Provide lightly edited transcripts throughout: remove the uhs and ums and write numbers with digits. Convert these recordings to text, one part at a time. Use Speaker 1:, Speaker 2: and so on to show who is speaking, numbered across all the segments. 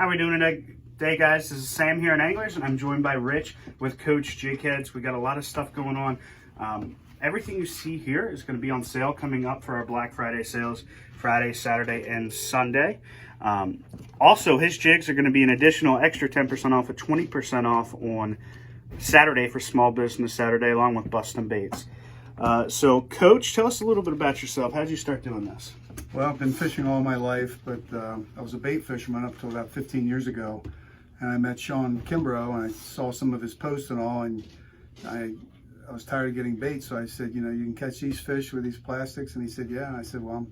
Speaker 1: How are we doing today, guys? This is Sam here in Anglers, and I'm joined by Rich with Coach Jig Heads. We got a lot of stuff going on. Everything you see here is going to be on sale coming up for our Black Friday sales, Friday, Saturday, and Sunday. Also, his jigs are going to be an additional extra 10% off, a 20% off on Saturday for Small Business Saturday, along with Bustin' Baits. So, Coach, tell us a little bit about yourself. How did you start doing this?
Speaker 2: Well, I've been fishing all my life, but I was a bait fisherman up until about 15 years ago. And I met Sean Kimbrough, and I saw some of his posts and all, and I was tired of getting bait, so I said, you know, you can catch these fish with these plastics? And he said, yeah. And I said, well,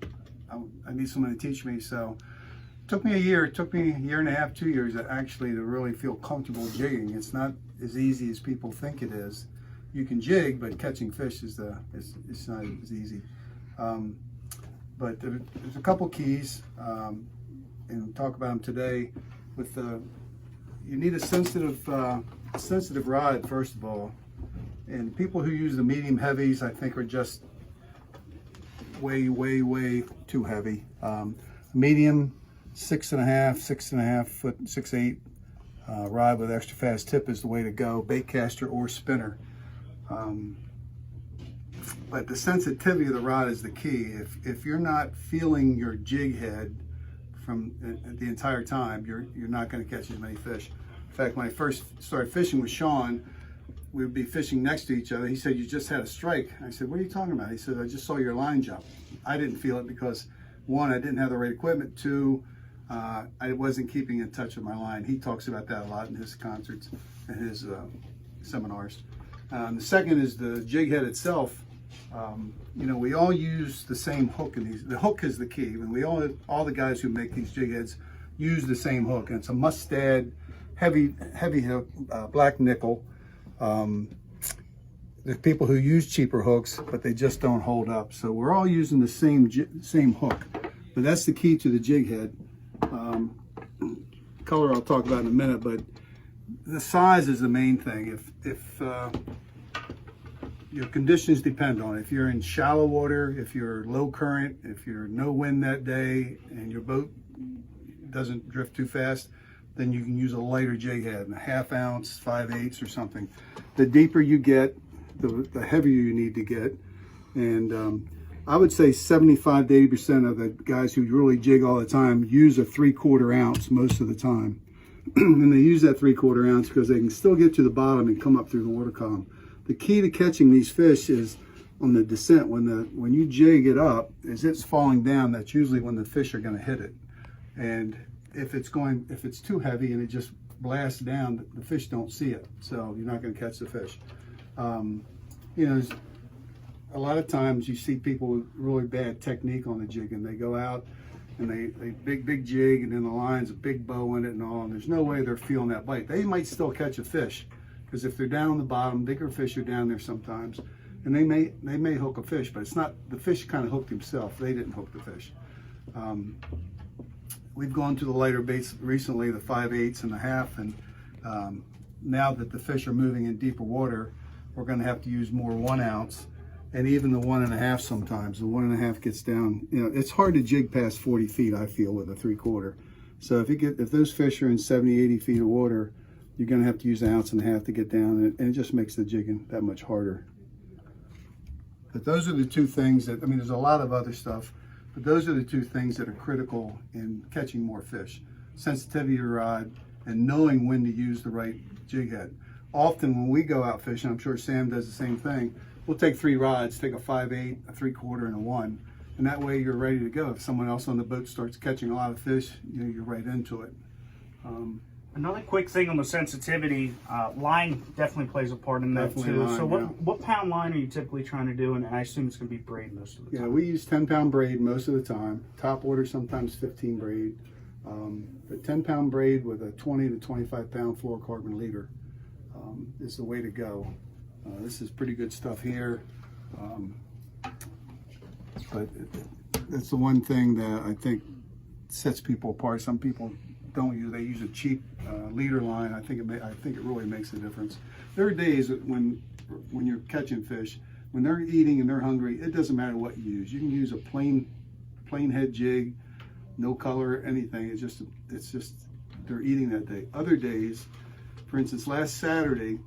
Speaker 2: I need someone to teach me. So it took me a year. It took me a year and a half, 2 years actually to really feel comfortable jigging. It's not as easy as people think it is. You can jig, but catching fish is it's not as easy. But there's a couple keys, and we'll talk about them today. With you need a sensitive rod, first of all. And people who use the medium heavies, I think, are just way too heavy. Medium 6.5 foot, 6'8" rod with extra fast tip is the way to go. Bait caster or spinner. But the sensitivity of the rod is the key. If you're not feeling your jig head from the entire time, you're not going to catch as many fish. In fact, when I first started fishing with Sean, we would be fishing next to each other. He said, you just had a strike. I said, what are you talking about? He said, I just saw your line jump. I didn't feel it because, one, I didn't have the right equipment. Two, I wasn't keeping in touch with my line. He talks about that a lot in his concerts and his seminars. The second is the jig head itself. You know, we all use the same hook in these. The hook is the key. And all the guys who make these jig heads use the same hook. And it's a Mustad heavy hook, black nickel. There's people who use cheaper hooks, but they just don't hold up. So we're all using the same hook. But that's the key to the jig head. Color I'll talk about in a minute, but the size is the main thing. If your conditions depend on it. If you're in shallow water, if you're low current, if you're no wind that day, and your boat doesn't drift too fast, then you can use a lighter jig head, a 1/2 ounce, 5/8 or something. The deeper you get, the heavier you need to get. And I would say 75 to 80% of the guys who really jig all the time use a 3/4 ounce most of the time. And they use that 3/4 ounce because they can still get to the bottom and come up through the water column. The key to catching these fish is on the descent. When you jig it up, as it's falling down, that's usually when the fish are going to hit it. And if it's too heavy and it just blasts down, the fish don't see it, so you're not going to catch the fish. You know, a lot of times you see people with really bad technique on the jig, and they go out and they big jig, and then the line's a big bow in it and all, and there's no way they're feeling that bite. They might still catch a fish, because if they're down on the bottom, bigger fish are down there sometimes, and they may hook a fish, but it's not, the fish kind of hooked himself. They didn't hook the fish. We've gone to the lighter baits recently, the 5/8 and the 1/2, and now that the fish are moving in deeper water, we're going to have to use more 1 ounce, and even the 1 1/2 sometimes. The 1 1/2 gets down. You know, it's hard to jig past 40 feet, I feel, with a 3/4. So if those fish are in 70, 80 feet of water, you're going to have to use 1 1/2 ounces to get down, and it just makes the jigging that much harder. But those are the two things that, I mean, there's a lot of other stuff, but those are the two things that are critical in catching more fish. Sensitivity of your rod and knowing when to use the right jig head. Often when we go out fishing, I'm sure Sam does the same thing, we'll take 3 rods, take a 5/8, a 3/4, and a 1. And that way you're ready to go. If someone else on the boat starts catching a lot of fish, you know, you're right into it.
Speaker 1: Another quick thing on the sensitivity, line definitely plays a part in that
Speaker 2: Definitely
Speaker 1: too.
Speaker 2: line,
Speaker 1: So
Speaker 2: yeah.
Speaker 1: what pound line are you typically trying to do? And I assume it's going to be braid most of the time.
Speaker 2: Yeah, we use 10-pound braid most of the time. Top water, sometimes 15 braid. But 10-pound braid with a 20 to 25-pound fluorocarbon leader is the way to go. This is pretty good stuff here. But it's the one thing that I think sets people apart. Some people don't use, they use a cheap leader line. I think it really makes a difference. There are days when you're catching fish, when they're eating and they're hungry, it doesn't matter what you use. You can use a plain head jig, no color, anything. It's just they're eating that day. Other days, for instance, last Saturday,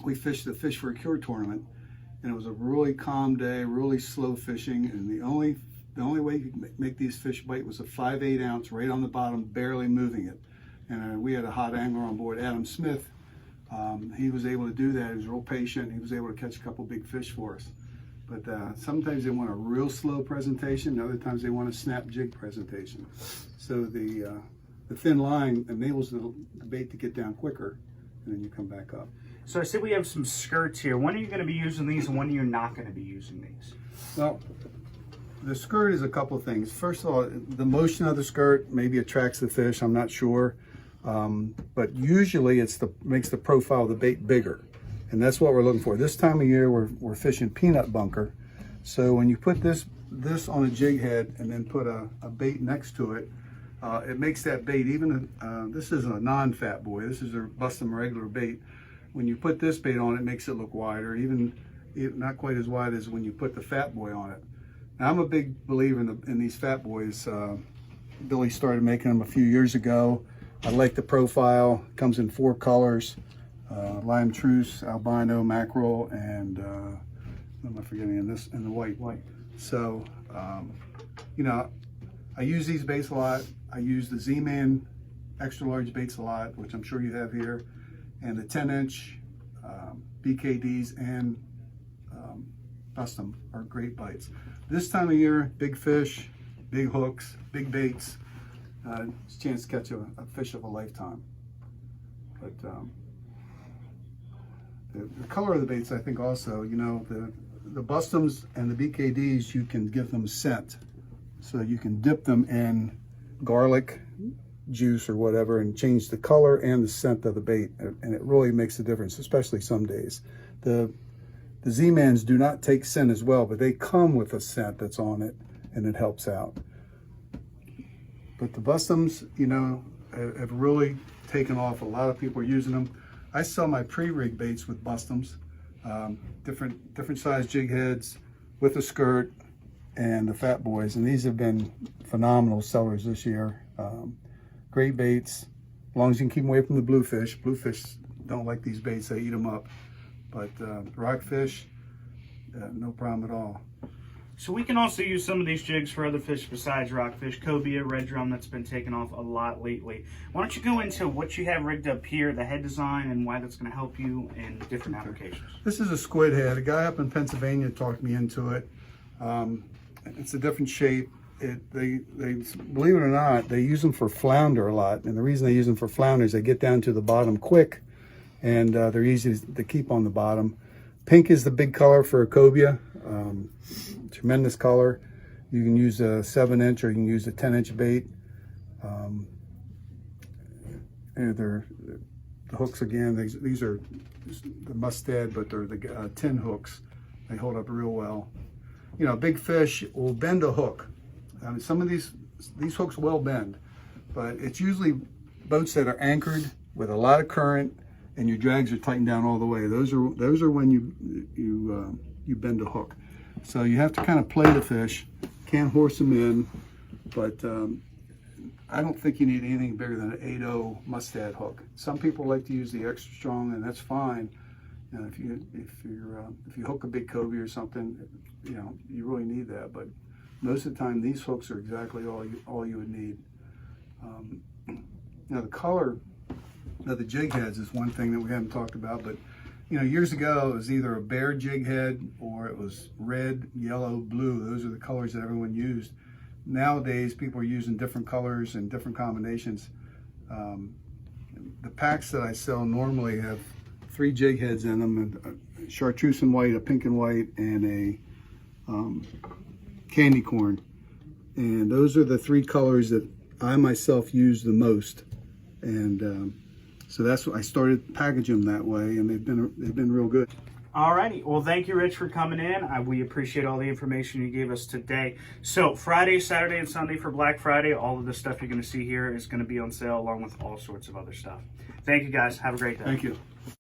Speaker 2: we fished the Fish for a Cure tournament, and it was a really calm day, really slow fishing, and the only way you could make these fish bite was a 5/8 ounce right on the bottom, barely moving it. And we had a hot angler on board, Adam Smith. He was able to do that. He was real patient. He was able to catch a couple big fish for us. But sometimes they want a real slow presentation. Other times they want a snap jig presentation. So the thin line enables the bait to get down quicker, and then you come back up.
Speaker 1: So I see we have some skirts here. When are you going to be using these, and when are you not going to be using these?
Speaker 2: Well, the skirt is a couple of things. First of all, the motion of the skirt maybe attracts the fish. I'm not sure. But usually makes the profile of the bait bigger. And that's what we're looking for. This time of year, we're fishing peanut bunker. So when you put this on a jig head and then put a bait next to it, it makes that bait, even, this is a non-fat boy. This is a Bustum regular bait. When you put this bait on, it makes it look wider, even not quite as wide as when you put the fat boy on it. Now, I'm a big believer in these fat boys. Billy started making them a few years ago. I like the profile. It comes in 4 colors. Lime truce, albino, mackerel, and what am I forgetting in this? And the white. So, you know, I use these baits a lot. I use the Z-Man extra large baits a lot, which I'm sure you have here, and the 10-inch BKDs and Bustum are great bites. This time of year, big fish, big hooks, big baits. It's a chance to catch a fish of a lifetime. But the color of the baits, I think also, you know, the Bustums and the BKDs, you can give them scent. So you can dip them in garlic juice or whatever and change the color and the scent of the bait. And it really makes a difference, especially some days. The Z-Mans do not take scent as well, but they come with a scent that's on it, and it helps out. But the Bustums, you know, have really taken off. A lot of people are using them. I sell my pre-rig baits with Bustums, different size jig heads with a skirt and the fat boys, and these have been phenomenal sellers this year. Great baits, as long as you can keep them away from the bluefish. Bluefish don't like these baits, they eat them up. But rockfish, no problem at all.
Speaker 1: So we can also use some of these jigs for other fish besides rockfish. Cobia, red drum, that's been taken off a lot lately. Why don't you go into what you have rigged up here, the head design, and why that's going to help you in different applications.
Speaker 2: This is a squid head. A guy up in Pennsylvania talked me into it. It's a different shape. They believe it or not, they use them for flounder a lot. And the reason they use them for flounder is they get down to the bottom quick, and they're easy to keep on the bottom. Pink is the big color for a cobia. Tremendous color. You can use a 7-inch or you can use a 10-inch bait. And the hooks again, these are the Mustad, but they're the tin hooks. They hold up real well. You know, big fish will bend a hook. I mean, some of these hooks will bend, but it's usually boats that are anchored with a lot of current and your drags are tightened down all the way. Those are when you bend a hook. So you have to kind of play the fish. Can't horse them in, but I don't think you need anything bigger than an 8.0 Mustad hook. Some people like to use the extra strong, and that's fine. If you hook a big cobia or something, you know, you really need that. But most of the time, these hooks are exactly all you would need. Now the color of the jig heads is one thing that we haven't talked about, but you know, years ago it was either a bare jig head or it was red, yellow, blue. Those are the colors that everyone used. Nowadays, people are using different colors and different combinations. The packs that I sell normally have 3 jig heads in them, and a chartreuse and white, a pink and white, and a candy corn. And those are the 3 colors that I myself use the most. And so that's what I started packaging them that way, and they've been real good.
Speaker 1: Alrighty, well, thank you, Rich, for coming in. We appreciate all the information you gave us today. So Friday, Saturday, and Sunday for Black Friday, all of the stuff you're going to see here is going to be on sale, along with all sorts of other stuff. Thank you, guys. Have a great day.
Speaker 2: Thank you.